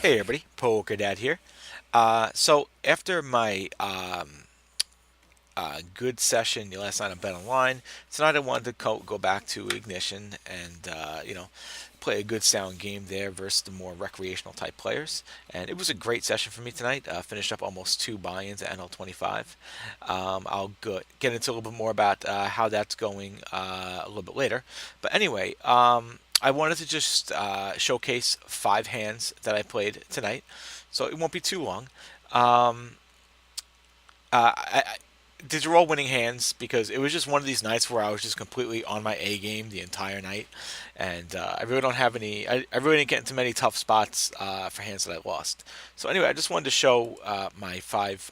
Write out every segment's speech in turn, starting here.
Hey everybody, Poker Dad here. So after my good session last night on Bet Online, tonight I wanted to go back to Ignition and play a good sound game there versus the more recreational type players. And it was a great session for me tonight. Finished up almost two buy-ins at NL25. I'll get into a little bit more about how that's going a little bit later. But anyway, I wanted to just showcase five hands that I played tonight, so it won't be too long. Um, these are all winning hands because it was just one of these nights where I was just completely on my A game the entire night, and I really don't have any. I really didn't get into many tough spots for hands that I lost. So anyway, I just wanted to show my five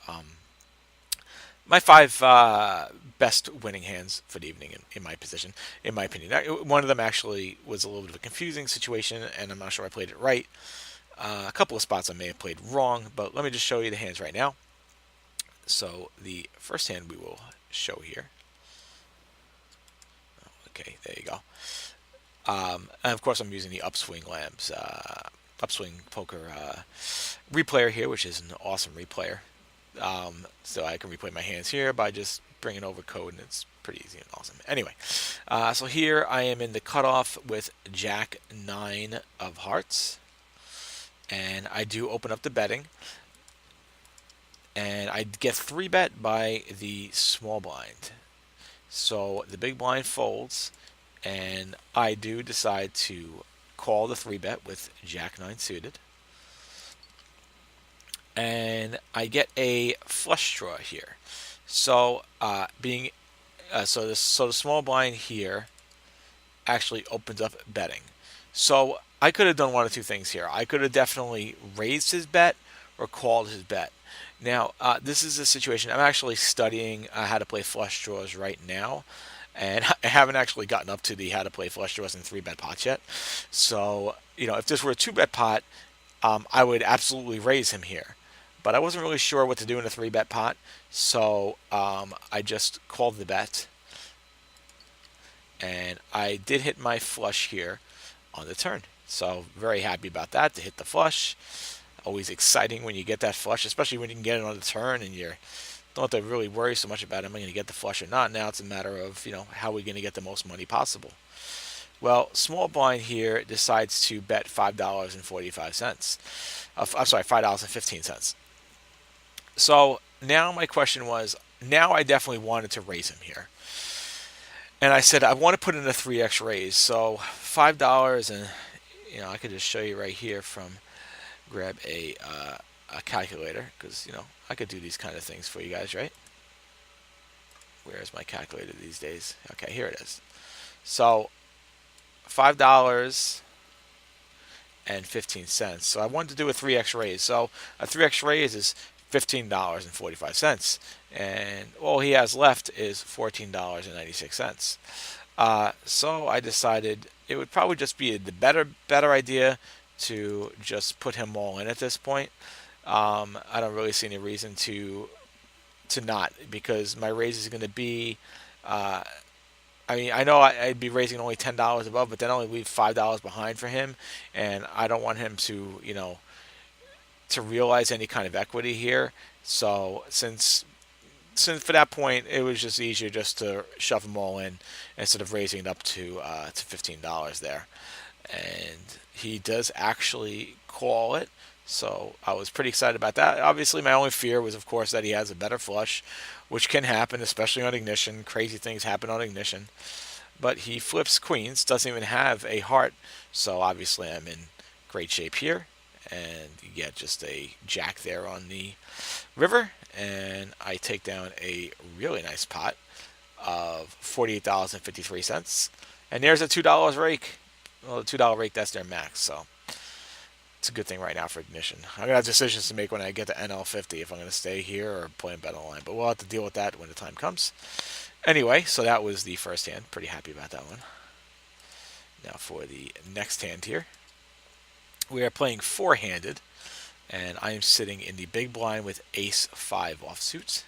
best winning hands for the evening in my position, in my opinion. One of them actually was a little bit of a confusing situation, and I'm not sure I played it right. A couple of spots I may have played wrong, but let me just show you the hands right now. So the first hand we will show here. Okay, there you go. And of course, I'm using the Upswing Labs Upswing Poker replayer here, which is an awesome replayer. So I can replay my hands here by just bringing over code, and it's pretty easy and awesome. Anyway, so here I am in the cutoff with Jack 9 of hearts, and I do open up the betting, and I get 3-bet by the small blind. So the big blind folds, and I do decide to call the 3-bet with Jack 9 suited. And I get a flush draw here. So the small blind here actually opens up betting. So I could have done one of two things here. I could have definitely raised his bet or called his bet. Now, this is a situation I'm actually studying how to play flush draws right now, and I haven't actually gotten up to the how to play flush draws in 3-bet pots yet. So, if this were a 2-bet pot, I would absolutely raise him here. But I wasn't really sure what to do in a 3-bet pot, so I just called the bet, and I did hit my flush here on the turn. So very happy about that, to hit the flush. Always exciting when you get that flush, especially when you can get it on the turn and you don't have to really worry so much about am I going to get the flush or not. Now it's a matter of how are we going to get the most money possible. Well, small blind here decides to bet $5.45. I'm sorry, $5.15. So now my question was, now I definitely wanted to raise him here. And I said, I want to put in a 3x raise. So $5, and I could just show you right here from grab a calculator, because I could do these kind of things for you guys, right? Where's my calculator these days? Okay, here it is. So $5.15. So I wanted to do a 3x raise. So a 3x raise is $15.45, and all he has left is $14.96. So I decided it would probably just be the better idea to just put him all in at this point. I don't really see any reason to not, because my raise is going to be. I mean, I know I'd be raising only $10 above, but then only leave $5 behind for him, and I don't want him to realize any kind of equity here. So since for that point it was just easier just to shove them all in instead of raising it up to $15 there, and he does actually call it. So I was pretty excited about that. Obviously, my only fear was, of course, that he has a better flush, which can happen, especially on Ignition. Crazy things happen on Ignition. But he flips queens, doesn't even have a heart, so obviously I'm in great shape here. And you get just a jack there on the river, and I take down a really nice pot of $48.53. And there's a $2 rake. Well, the $2 rake, that's their max, so it's a good thing right now for Ignition. I'm going to have decisions to make when I get to NL50 if I'm going to stay here or play in Bet Online, but we'll have to deal with that when the time comes. Anyway, so that was the first hand. Pretty happy about that one. Now for the next hand here. We are playing four-handed, and I am sitting in the big blind with ace-5 offsuits.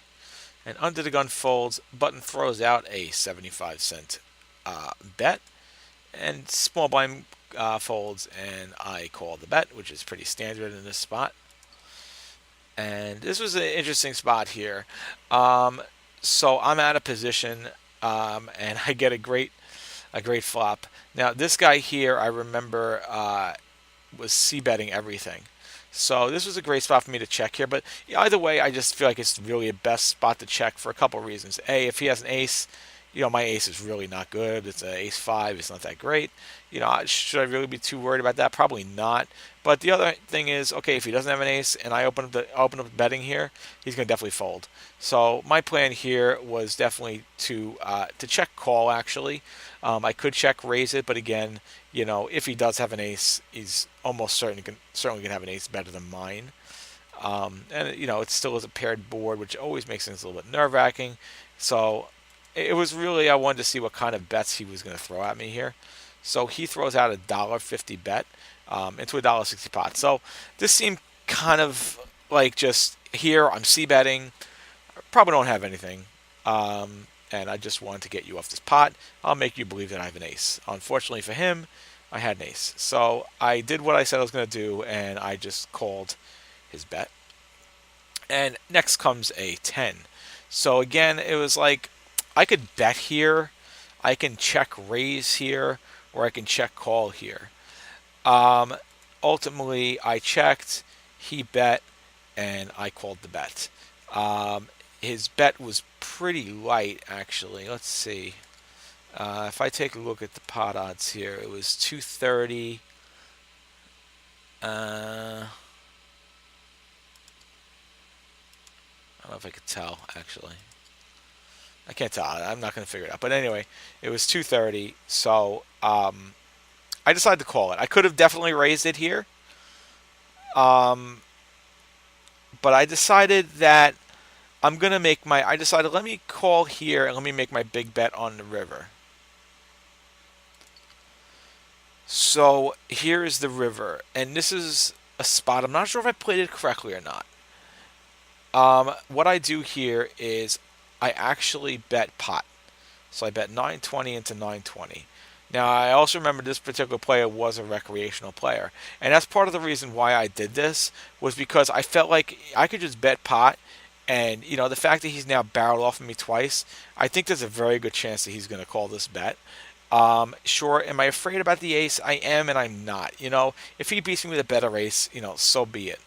And under the gun folds, button throws out a 75-cent bet, and small blind folds, and I call the bet, which is pretty standard in this spot. And this was an interesting spot here. Um, so I'm out of position, and I get a great flop. Now this guy here, I remember, was c betting everything. So this was a great spot for me to check here. But either way, I just feel like it's really a best spot to check for a couple of reasons. A, if he has an ace, my ace is really not good. It's an ace five. It's not that great. Should I really be too worried about that? Probably not. But the other thing is, okay, if he doesn't have an ace and I open up betting here, he's going to definitely fold. So my plan here was definitely to check call actually. I could check raise it, but again, if he does have an ace, he's almost certainly gonna have an ace better than mine. And it still is a paired board, which always makes things a little bit nerve wracking. So it was really, I wanted to see what kind of bets he was going to throw at me here. So he throws out $1.50 bet into $1.60 pot. So this seemed kind of like just here I'm c betting. Probably don't have anything. And I just wanted to get you off this pot. I'll make you believe that I have an ace. Unfortunately for him, I had an ace. So I did what I said I was going to do, and I just called his bet. And next comes a 10. So again, it was like I could bet here, I can check raise here, or I can check call here. Um, Ultimately, I checked, he bet, and I called the bet. Um, his bet was pretty light, actually. Let's see. If I take a look at the pot odds here, it was 230. I don't know if I could tell, actually. I can't tell. I'm not going to figure it out. But anyway, it was 230. So I decided to call it. I could have definitely raised it here. Um, but I decided that I decided let me call here and let me make my big bet on the river. So here is the river. And this is a spot. I'm not sure if I played it correctly or not. What I do here is I actually bet pot. So I bet 920 into 920. Now, I also remember this particular player was a recreational player. And that's part of the reason why I did this was because I felt like I could just bet pot. And, the fact that he's now barreled off of me twice, I think there's a very good chance that he's going to call this bet. Sure, am I afraid about the ace? I am and I'm not. If he beats me with a better ace, so be it.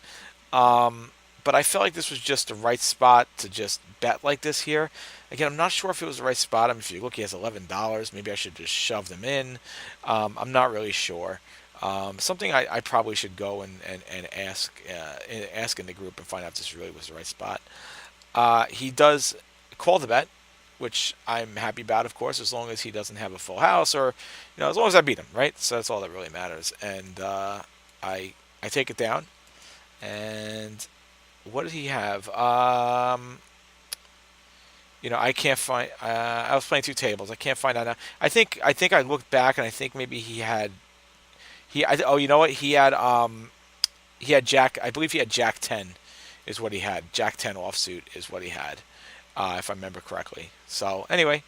Um, but I felt like this was just the right spot to just bet like this here. Again, I'm not sure if it was the right spot. I mean, if you look, he has $11. Maybe I should just shove them in. I'm not really sure. Something I probably should go and ask in the group and find out if this really was the right spot. He does call the bet, which I'm happy about, of course, as long as he doesn't have a full house or, as long as I beat him, right? So that's all that really matters. And I take it down. And what did he have? I can't find. I was playing two tables. I can't find out now. I think I looked back and I think maybe he had. Oh, you know what? He had Jack. I believe he had Jack 10, is what he had. Jack 10 offsuit is what he had, if I remember correctly. So anyway,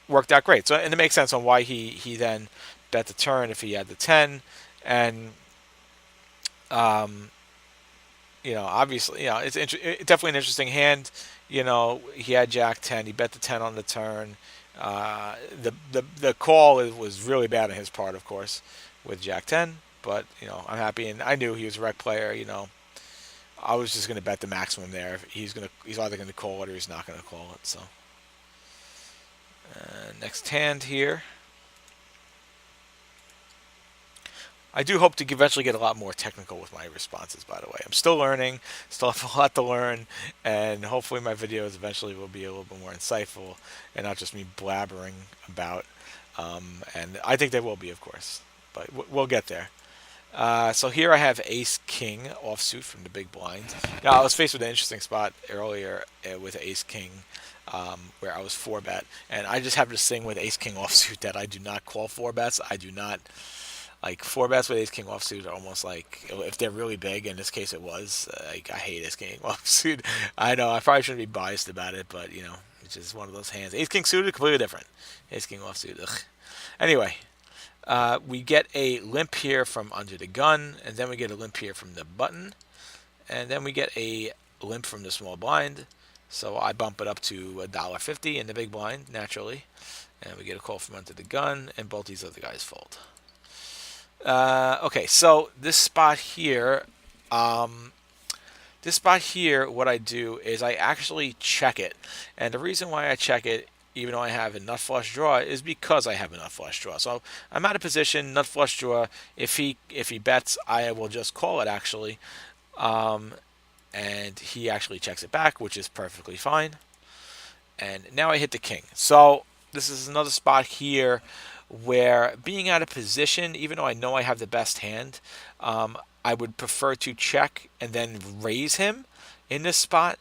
worked out great. So and it makes sense on why he then bet the turn if he had the 10, and um, obviously, it's definitely an interesting hand. He had Jack 10. He bet the 10 on the turn. The call was really bad on his part, of course, with Jack 10. But I'm happy, and I knew he was a rec player. I was just going to bet the maximum there. He's either going to call it or he's not going to call it. So next hand here. I do hope to eventually get a lot more technical with my responses, by the way. I'm still learning, still have a lot to learn, and hopefully my videos eventually will be a little bit more insightful and not just me blabbering about. And I think they will be, of course, but we'll get there. So here I have Ace King offsuit from the big blind. Now I was faced with an interesting spot earlier with Ace King, where I was 4-bet, and I just happened to sing with Ace King offsuit that I do not call 4-bets. I do not. Like 4-bets with Ace King offsuit are almost like if they're really big. In this case, it was. I hate Ace King offsuit. I know I probably shouldn't be biased about it, but it's just one of those hands. Ace King suited completely different. Ace King offsuit. Ugh. Anyway, we get a limp here from under the gun, and then we get a limp here from the button, and then we get a limp from the small blind. So I bump it up to $1.50 in the big blind, naturally. And we get a call from under the gun, and both these other guys fold. Okay, so this spot here, what I do is I actually check it. And the reason why I check it, even though I have a nut flush draw, is because I have a nut flush draw. So I'm out of position, nut flush draw. If he bets, I will just call it, actually. And he actually checks it back, which is perfectly fine. And now I hit the king. So this is another spot here where, being out of position, even though I know I have the best hand, I would prefer to check and then raise him in this spot.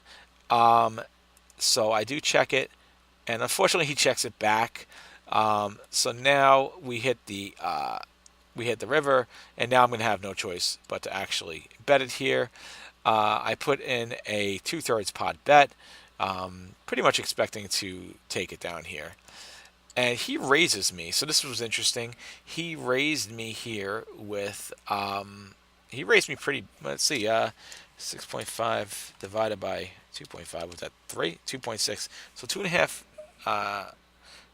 So I do check it, and unfortunately he checks it back. So now we hit the river, and now I'm going to have no choice but to actually bet it here. I put in a 2/3 pot bet, pretty much expecting to take it down here. And he raises me. So this was interesting. He raised me here with, he raised me pretty, let's see, 6.5 divided by 2.5, was that 3? 2.6. So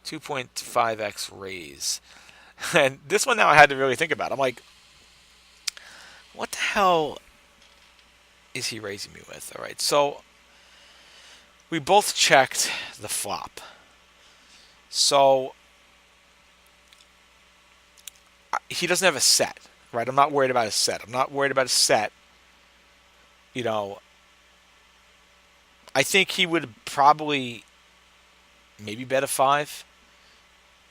2.5x raise. And this one now I had to really think about. I'm like, what the hell is he raising me with? All right, so we both checked the flop. So he doesn't have a set, right? I'm not worried about a set. You know, I think he would probably maybe bet a 5.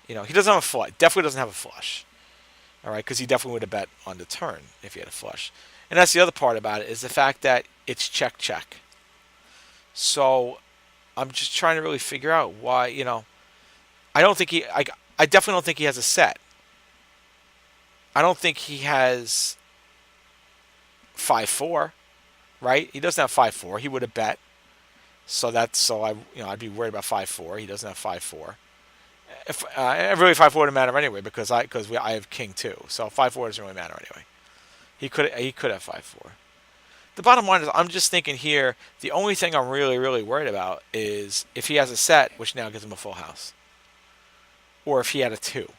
He doesn't have a flush. Definitely doesn't have a flush. All right, because he definitely would have bet on the turn if he had a flush. And that's the other part about it, is the fact that it's check, check. So I'm just trying to really figure out why, I definitely don't think he has a set. I don't think he has 5-4, right? He doesn't have 5-4. He would have bet. I'd be worried about 5-4. He doesn't have 5-4. If really 5-4 wouldn't matter anyway, because I have king too. So 5-4 doesn't really matter anyway. He could have 5-4. The bottom line is, I'm just thinking here, the only thing I'm really, really worried about is if he has a set, which now gives him a full house, or if he had a 2.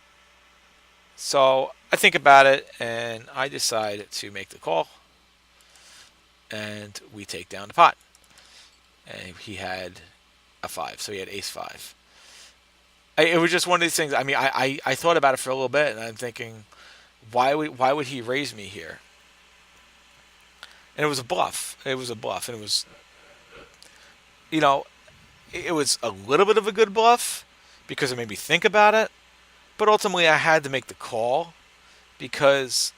So I think about it, and I decide to make the call, and we take down the pot. And he had a 5, so he had ace-5. It was just one of these things. I mean, I thought about it for a little bit, and I'm thinking, why would he raise me here? And it was a bluff. And it was, it was a little bit of a good bluff because it made me think about it. But ultimately, I had to make the call because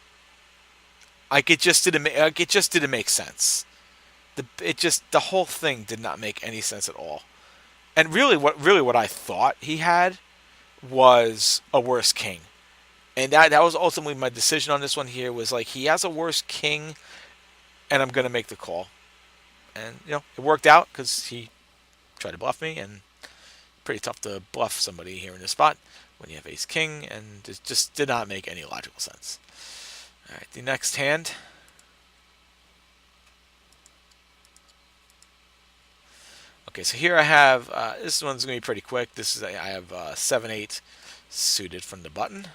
it just didn't make sense. The whole thing did not make any sense at all. And really what I thought he had was a worse king. And that was ultimately my decision on this one here, was like, he has a worse king, and I'm going to make the call. And, it worked out because he tried to bluff me, and pretty tough to bluff somebody here in this spot when you have ace king, and it just did not make any logical sense. All right, the next hand. Okay, so here I have, this one's going to be pretty quick. I have 7-8 suited from the button.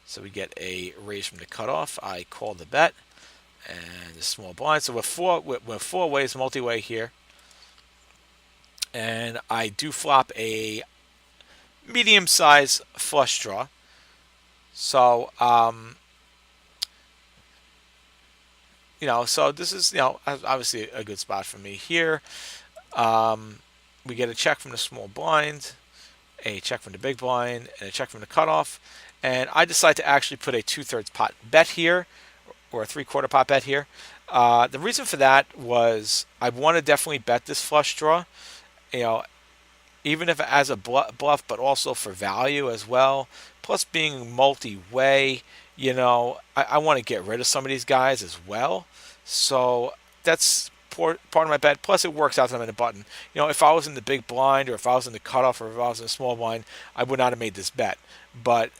So we get a raise from the cutoff. I call the bet, and the small blind. So we're four ways, multi-way here. And I do flop a medium-size flush draw. So, so this is, obviously a good spot for me here. We get a check from the small blind, a check from the big blind, and a check from the cutoff. And I decide to actually put a 2/3 pot bet here, or a 3/4 pot bet here. The reason for that was I want to definitely bet this flush draw, even if it has a bluff, but also for value as well. Plus being multi-way, I want to get rid of some of these guys as well. So that's part of my bet. Plus it works out that I'm in a button. If I was in the big blind, or if I was in the cutoff, or if I was in the small blind, I would not have made this bet. but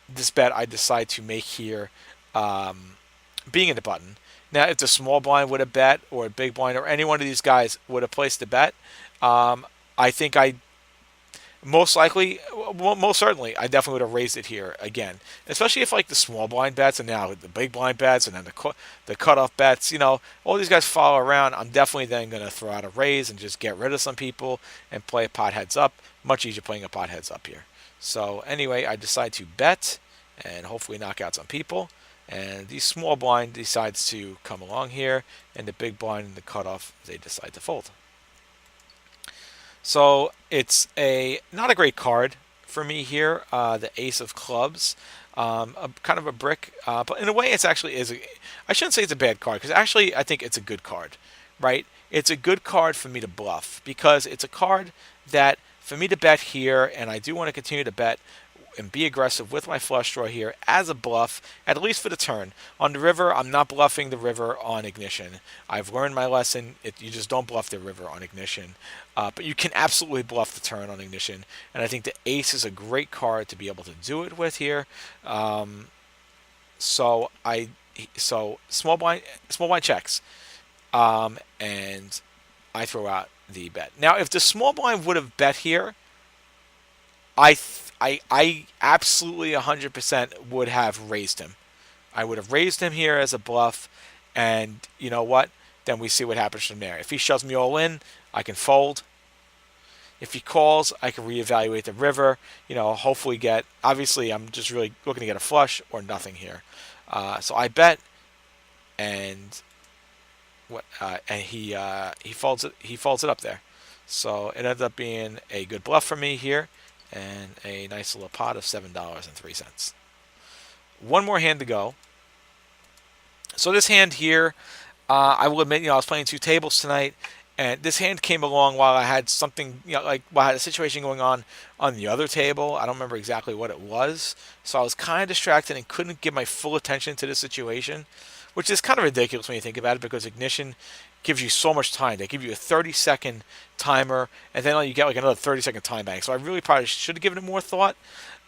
this bet I decide to make here, um, being in the button. Now, if the small blind would have bet, or a big blind, or any one of these guys would have placed a bet, um, I think I most likely, well, most certainly, I definitely would have raised it here again. Especially if like the small blind bets and now the big blind bets and then the cutoff bets, all these guys follow around. I'm definitely then going to throw out a raise and just get rid of some people and play a pot heads up. Much easier playing a pot heads up here. So anyway, I decide to bet and hopefully knock out some people. And the small blind decides to come along here, and the big blind and the cutoff, they decide to fold. So it's a not a great card for me here. The Ace of Clubs, kind of a brick, but in a way, it's actually is. I shouldn't say it's a bad card because actually, I think it's a good card, right? It's a good card for me to bluff because it's a card that for me to bet here, and I do want to continue to bet and be aggressive with my flush draw here as a bluff, at least for the turn. On the river, I'm not bluffing the river on ignition. I've learned my lesson. You just don't bluff the river on ignition. But you can absolutely bluff the turn on ignition. And I think the ace is a great card to be able to do it with here. So small blind checks. And I throw out the bet. Now, if the small blind would have bet here, I absolutely 100% would have raised him. I would have raised him here as a bluff, and you know what? Then we see what happens from there. If he shoves me all in, I can fold. If he calls, I can reevaluate the river. Hopefully get. Obviously, I'm just really looking to get a flush or nothing here. So I bet, and he folds it. He folds it up there. So it ends up being a good bluff for me here, and a nice little pot of $7.03. One more hand to go. So this hand here, I will admit, I was playing two tables tonight, and this hand came along while I had something, while I had a situation going on the other table. I don't remember exactly what it was, so I was kind of distracted and couldn't give my full attention to the situation, which is kind of ridiculous when you think about it, because ignition gives you so much time. They give you a 30-second timer, and then you get like another 30-second time bank. So I really probably should have given it more thought.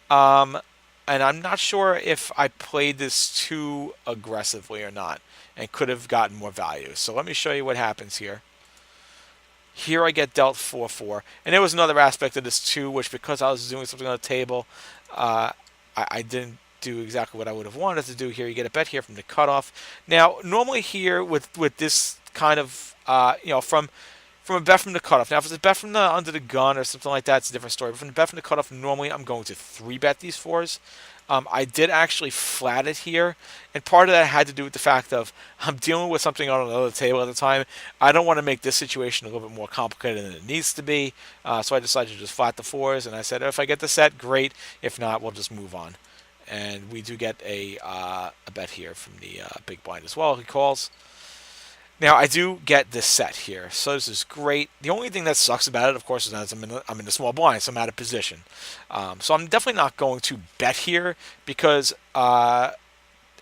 And I'm not sure if I played this too aggressively or not, and could have gotten more value. So let me show you what happens here. Here I get dealt 4-4. And there was another aspect of this too, which because I was doing something on the table, I didn't do exactly what I would have wanted to do here. You get a bet here from the cutoff. Now, normally here with this kind of, from a bet from the cutoff. Now, if it's a bet from the under the gun or something like that, it's a different story. But from the bet from the cutoff, normally I'm going to 3-bet these fours. I did actually flat it here, and part of that had to do with the fact of I'm dealing with something on another table at the time. I don't want to make this situation a little bit more complicated than it needs to be, so I decided to just flat the fours, and I said, if I get the set, great. If not, we'll just move on. And we do get a bet here from the big blind as well. He calls. Now, I do get this set here, so this is great. The only thing that sucks about it, of course, is that I'm in the small blind, so I'm out of position. So I'm definitely not going to bet here because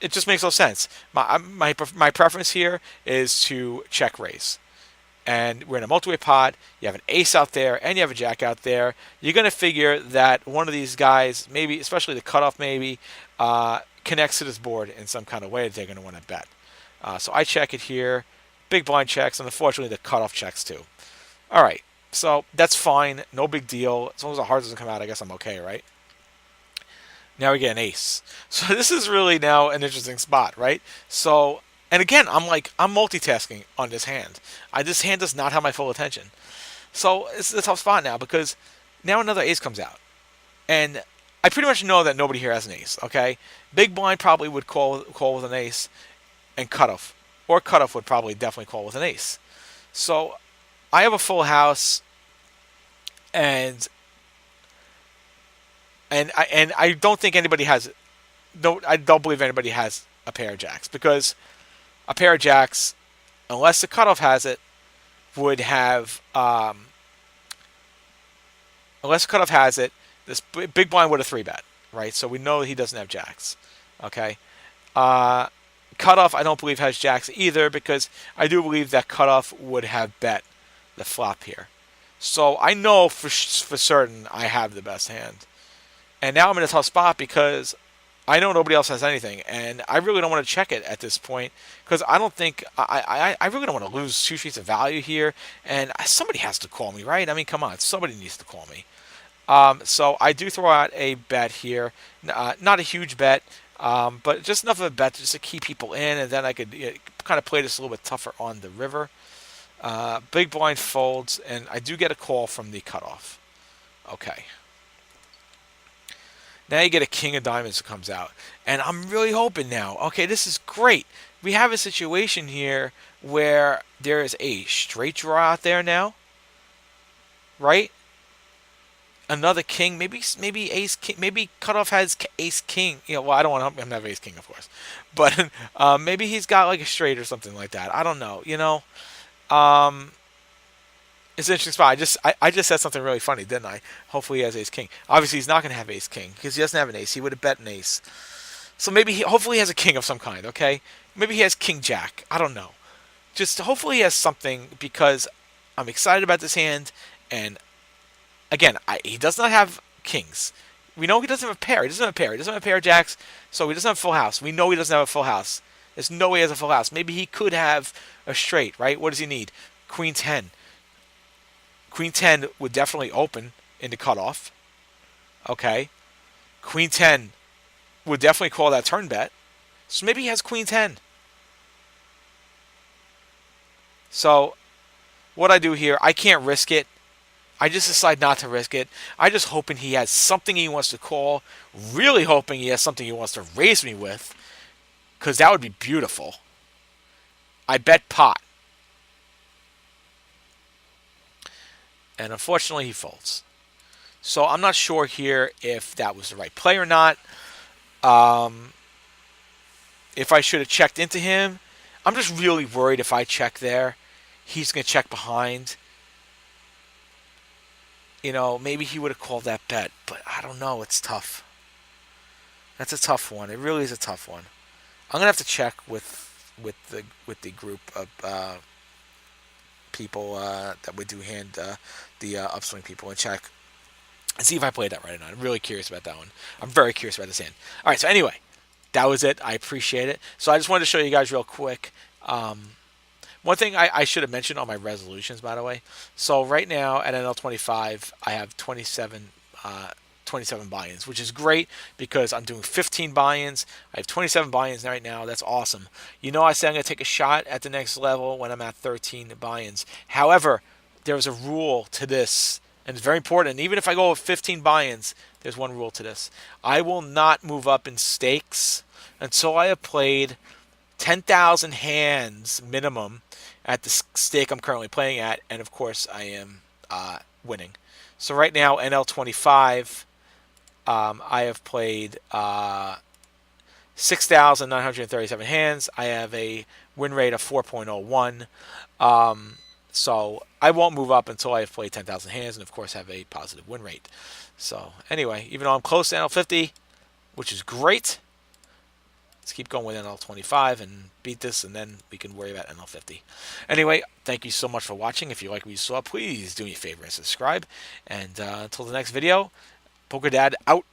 it just makes no sense. My preference here is to check raise. And we're in a multi-way pot. You have an ace out there, and you have a jack out there. You're going to figure that one of these guys, maybe, especially the cutoff maybe, connects to this board in some kind of way that they're going to want to bet. So I check it here. Big blind checks, and unfortunately the cutoff checks too. All right, so that's fine. No big deal. As long as the heart doesn't come out, I guess I'm okay, right? Now we get an ace. So this is really now an interesting spot, right? So, and again, I'm multitasking on this hand. This hand does not have my full attention. So it's a tough spot now because now another ace comes out. And I pretty much know that nobody here has an ace, okay? Big blind probably would call with an ace, and cutoff. Or cutoff would probably definitely call with an ace. So I have a full house, and I don't think anybody has. No, I don't believe anybody has a pair of jacks, because a pair of jacks, unless the cutoff has it, would have. Unless the cutoff has it, this big blind would have 3-bet, right? So we know he doesn't have jacks. Okay. Cutoff, I don't believe has jacks either, because I do believe that cutoff would have bet the flop here. So I know for certain I have the best hand. And now I'm in a tough spot because I know nobody else has anything, and I really don't want to check it at this point because I don't think I really don't want to lose 2 sheets of value here. And somebody has to call me, right? I mean, come on, somebody needs to call me. So I do throw out a bet here, not a huge bet, but just enough of a bet just to keep people in, and then I could kind of play this a little bit tougher on the river. Big blind folds, and I do get a call from the cutoff. Okay. Now you get a king of diamonds that comes out. And I'm really hoping now, okay, this is great. We have a situation here where there is a straight draw out there now, right? Another king, maybe ace king, maybe cutoff has ace king. Well, I don't want him to have ace king, of course, but maybe he's got like a straight or something like that. I don't know. Um, it's an interesting spot. I just said something really funny, didn't I? Hopefully he has ace king. Obviously he's not going to have ace king because he doesn't have an ace. He would have bet an ace. So maybe hopefully he has a king of some kind. Okay, maybe he has king jack. I don't know. Just hopefully he has something because I'm excited about this hand. And again, he does not have kings. We know he doesn't have a pair. He doesn't have a pair. He doesn't have a pair of jacks. So he doesn't have a full house. We know he doesn't have a full house. There's no way he has a full house. Maybe he could have a straight, right? What does he need? Queen 10. Queen 10 would definitely open into cutoff. Okay. Queen 10 would definitely call that turn bet. So maybe he has Queen 10. So what I do here, I can't risk it. I just decide not to risk it. I just hoping he has something he wants to call. Really hoping he has something he wants to raise me with. Because that would be beautiful. I bet pot. And unfortunately he folds. So I'm not sure here if that was the right play or not. If I should have checked into him. I'm just really worried if I check there, he's going to check behind. Maybe he would have called that bet, but I don't know. It's tough. That's a tough one. It really is a tough one. I'm gonna have to check with the group of people that would do the upswing people and check and see if I played that right or not. I'm really curious about that one. I'm very curious about this hand. All right. So anyway, that was it. I appreciate it. So I just wanted to show you guys real quick. One thing I should have mentioned on my resolutions, by the way. So right now at NL25, I have 27 buy-ins, which is great because I'm doing 15 buy-ins. I have 27 buy-ins right now. That's awesome. I said I'm going to take a shot at the next level when I'm at 13 buy-ins. However, there's a rule to this, and it's very important. Even if I go with 15 buy-ins, there's one rule to this. I will not move up in stakes until I have played 10,000 hands minimum at the stake I'm currently playing at, and of course I am winning. So right now, NL25, I have played 6,937 hands. I have a win rate of 4.01. So I won't move up until I have played 10,000 hands and, of course, have a positive win rate. So anyway, even though I'm close to NL50, which is great, let's keep going with NL25 and beat this, and then we can worry about NL50. Anyway, thank you so much for watching. If you like what you saw, please do me a favor and subscribe. And until the next video, Poker Dad out.